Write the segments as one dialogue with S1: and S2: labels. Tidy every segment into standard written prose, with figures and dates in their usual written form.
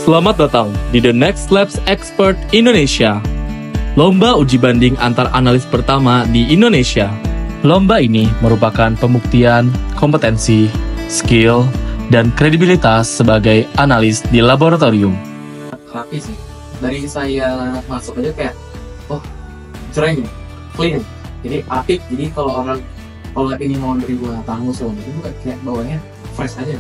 S1: Selamat datang di The Next Labs Expert Indonesia, lomba uji banding antar analis pertama di Indonesia. Lomba ini merupakan pembuktian kompetensi, skill, dan kredibilitas sebagai analis di laboratorium.
S2: Rapi sih. Dari saya masuk aja kayak, cereng, clean, jadi apik. Jadi kalau ini mau nerima tamu selama itu kayak bawahnya fresh aja.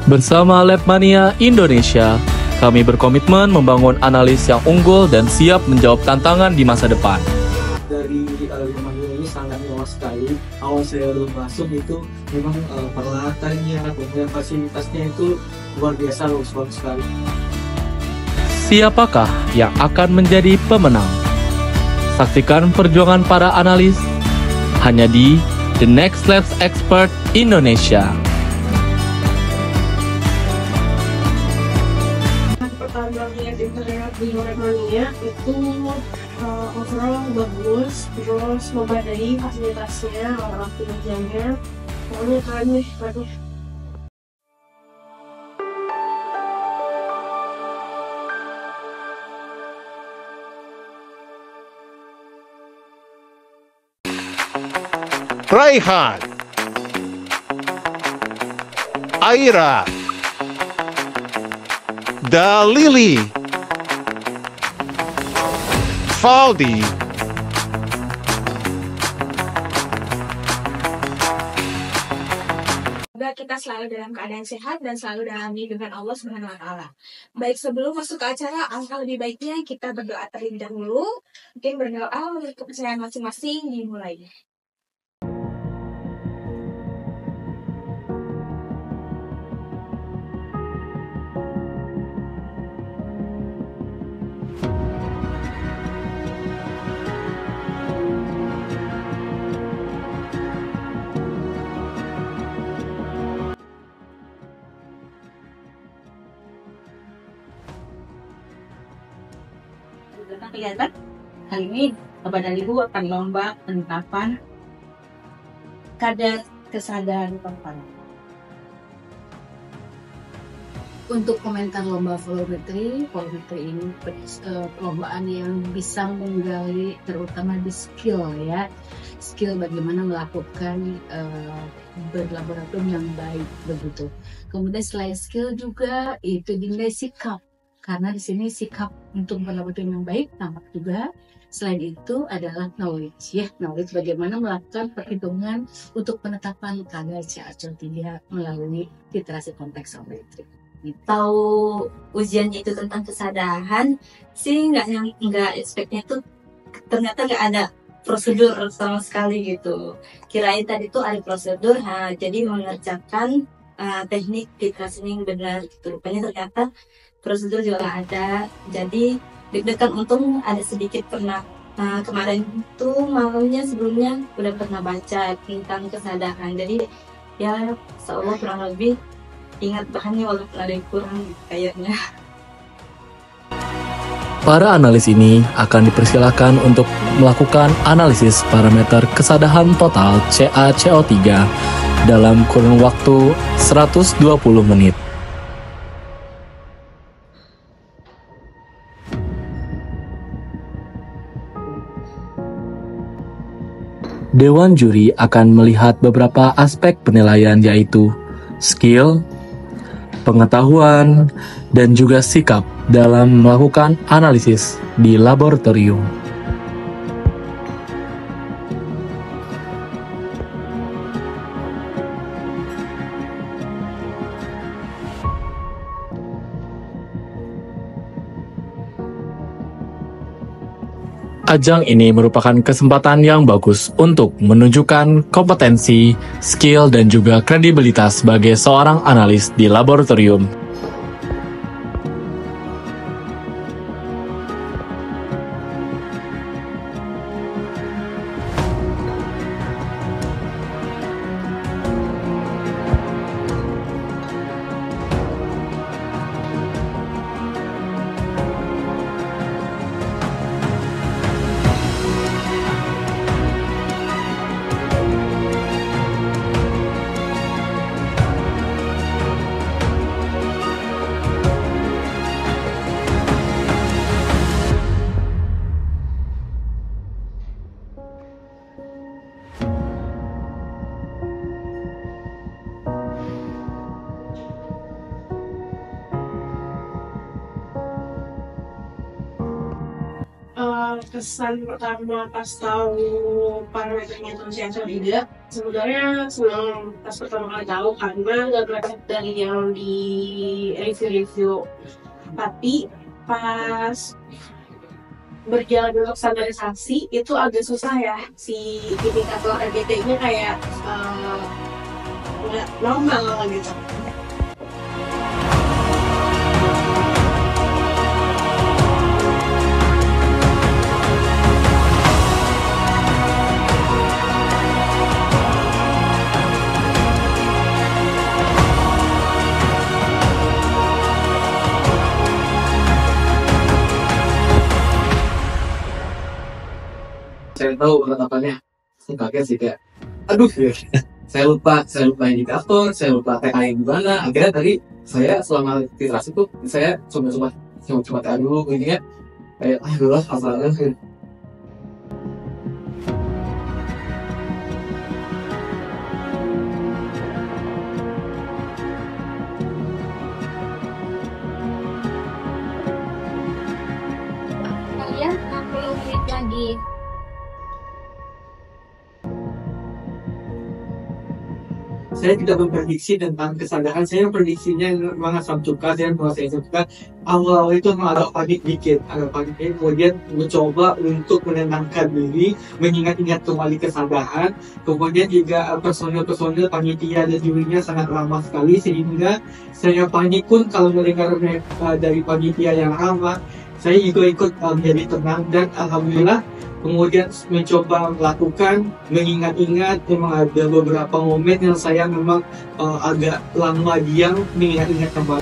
S1: Bersama Labmania Indonesia, kami berkomitmen membangun analis yang unggul dan siap menjawab tantangan di masa depan.
S2: Dari Labmania ini sangat luas sekali. Awal saya belum masuk itu memang peralatannya, kemudian fasilitasnya itu luar biasa, luas sekali.
S1: Siapakah yang akan menjadi pemenang? Saksikan perjuangan para analis hanya di The Next Labs Expert Indonesia.
S3: Pertandingan internet di Labmania itu overall bagus, terus memadai fasilitasnya, orang penunjangnya, pokoknya keren nih.
S4: Raihan, Aira, Dalili, Faldi,
S3: Semoga kita selalu dalam keadaan sehat dan selalu dalam lindungan Allah Subhanahu wa Ta'ala. Baik, sebelum masuk ke acara, alangkah lebih baiknya kita berdoa terlebih dahulu. Mungkin berdoa menurut kepercayaan masing-masing dimulai.
S5: Kelihatan kali ini Badan Ibu akan lomba penetapan kadar kesadaran korporat. Untuk komentar lomba volumetri ini perlombaan yang bisa menggali terutama di skill ya, skill bagaimana melakukan berlaboratorium yang baik begitu. Kemudian selain skill juga itu dinilai sikap. Karena di sini sikap untuk berlaboratorium yang baik tampak juga. Selain itu adalah knowledge ya, knowledge bagaimana melakukan perhitungan untuk penetapan kadar CaCO3 melalui literasi kompleksometri.
S6: Tahu ujian itu tentang kesadaran sih nggak expectnya tuh ternyata nggak ada prosedur sama sekali gitu. Kirain tadi tuh ada prosedur, jadi mengerjakan teknik literasi yang benar gitu. Rupanya ternyata prosedur juga nggak ada, jadi deg-degan. Untung ada sedikit pernah. Kemarin tuh malamnya sebelumnya udah pernah baca tentang kesadaran, jadi ya seolah kurang lebih ingat bahannya walaupun ada yang kurang kayaknya.
S1: Para analis ini akan dipersilakan untuk melakukan analisis parameter kesadaran total CaCO3 dalam kurun waktu 120 menit. Dewan juri akan melihat beberapa aspek penilaian yaitu skill, pengetahuan, dan juga sikap dalam melakukan analisis di laboratorium. Ajang ini merupakan kesempatan yang bagus untuk menunjukkan kompetensi, skill, dan juga kredibilitas sebagai seorang analis di laboratorium.
S7: kesan pertama pas tahu parameternya Indonesia atau tidak, sebenarnya senang pas pertama kali tahu karena nggak banyak dari yang di review-review. Tapi pas berjalan untuk standarisasi itu agak susah ya, si indikator RBT-nya kayak nggak normal gitu.
S2: Saya tahu penetapannya, kaget sih kayak, aduh ya. saya lupa indikator, saya lupa TK yang gimana. Akhirnya tadi saya selama literasi tuh saya coba TA dulu, intinya kayak aduh lah hafalnya.
S5: Kalian 60 menit lagi.
S8: Saya tidak memprediksi tentang kesadaran. Saya prediksinya memang asam cuka. Saya menguasai asam cuka. Awal itu memang agak panik dikit, kemudian mencoba untuk menenangkan diri, mengingat-ingat kembali kesadaran. Kemudian juga personil panitia dan jurinya sangat ramah sekali, sehingga saya panik pun kalau mendengar dari panitia yang ramah, saya juga ikut menjadi tenang, dan alhamdulillah kemudian mencoba melakukan, mengingat-ingat. Memang ada beberapa momen yang saya memang agak lama diam, mengingat-ingat kembali.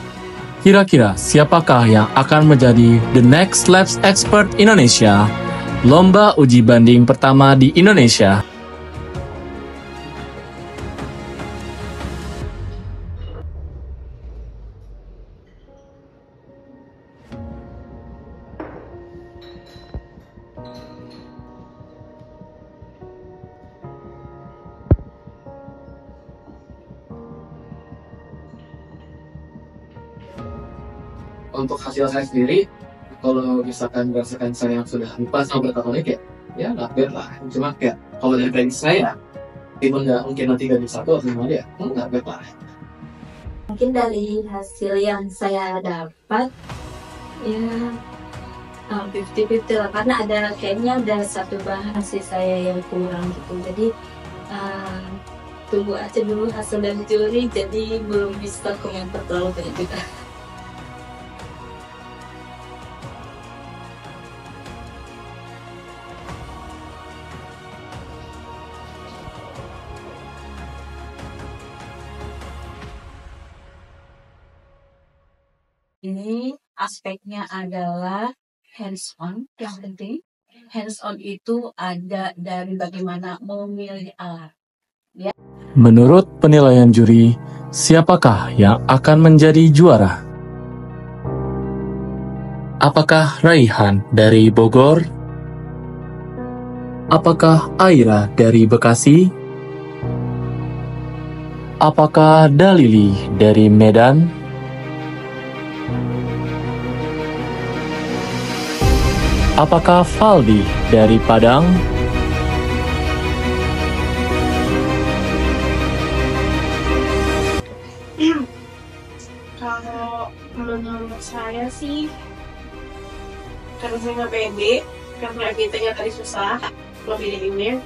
S1: Kira-kira siapakah yang akan menjadi the next labs expert Indonesia? Lomba uji banding pertama di Indonesia.
S2: Untuk hasil saya sendiri, kalau misalkan berdasarkan saya yang sudah lupa sama bertahun kayak ya nggak bad lah. Cuma kayak kalau dari prediksi saya, meskipun nggak mungkin nanti gak di 1 atau 5 ya, nggak bad lah.
S6: Mungkin dari hasil yang saya dapat ya 50-50 lah, karena kayaknya ada satu bahan hasil saya yang kurang gitu. Jadi tunggu aja dulu hasil dari juri, jadi belum bisa komentar terlalu banyak juga.
S5: Ini aspeknya adalah hands on. Yang penting hands on itu ada dari bagaimana memilih alat.
S1: Menurut penilaian juri, siapakah yang akan menjadi juara? Apakah Raihan dari Bogor? Apakah Aira dari Bekasi? Apakah Dalili dari Medan? Apakah Faldi dari Padang?
S7: Kalau menurut saya sih, karena saya nggak pede, karena kita tadi susah memilihnya,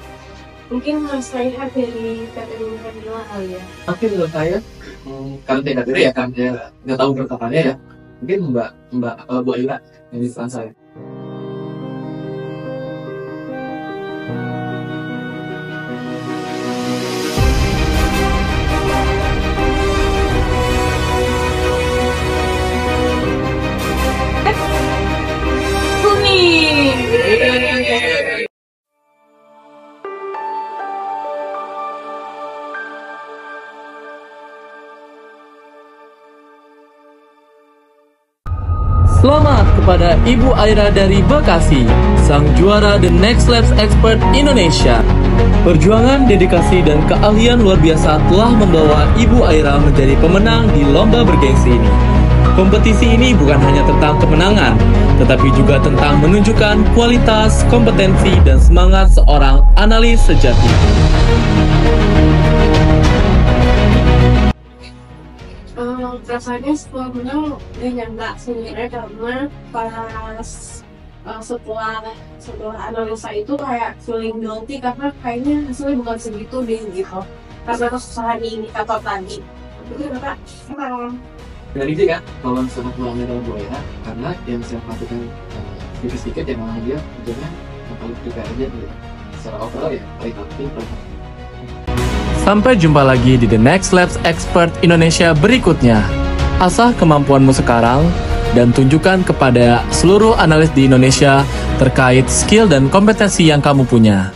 S7: mungkin Mas Raihan dari kategori Kamila kali ya.
S2: Tapi menurut saya, karena tidak diri ya, kan dia nggak tahu bertapannya ya, mungkin Mbak Bu Aira yang di depan saya.
S1: Selamat kepada Ibu Aira dari Bekasi, sang juara The Next Labs Expert Indonesia. Perjuangan, dedikasi, dan keahlian luar biasa telah membawa Ibu Aira menjadi pemenang di lomba bergengsi ini. Kompetisi ini bukan hanya tentang kemenangan, tetapi juga tentang menunjukkan kualitas, kompetensi, dan semangat seorang analis sejati.
S7: Rasanya setelah menang gak nyangka sebenarnya, karena pas setelah analisa itu kayak feeling guilty karena kayaknya hasilnya bukan segitu deh gitu, karena kesusahan di indikator tadi. Itu kenapa
S2: Dari itu kan kalau misalnya pulang dalam buaya, karena yang saya perhatikan sedikit-sedikit yang memang dia kerjanya yang paling prepare aja gitu. Secara overall ya paling aktif, paling aktif.
S1: Sampai jumpa lagi di The Next Labs Expert Indonesia berikutnya. Asah kemampuanmu sekarang dan tunjukkan kepada seluruh analis di Indonesia terkait skill dan kompetensi yang kamu punya.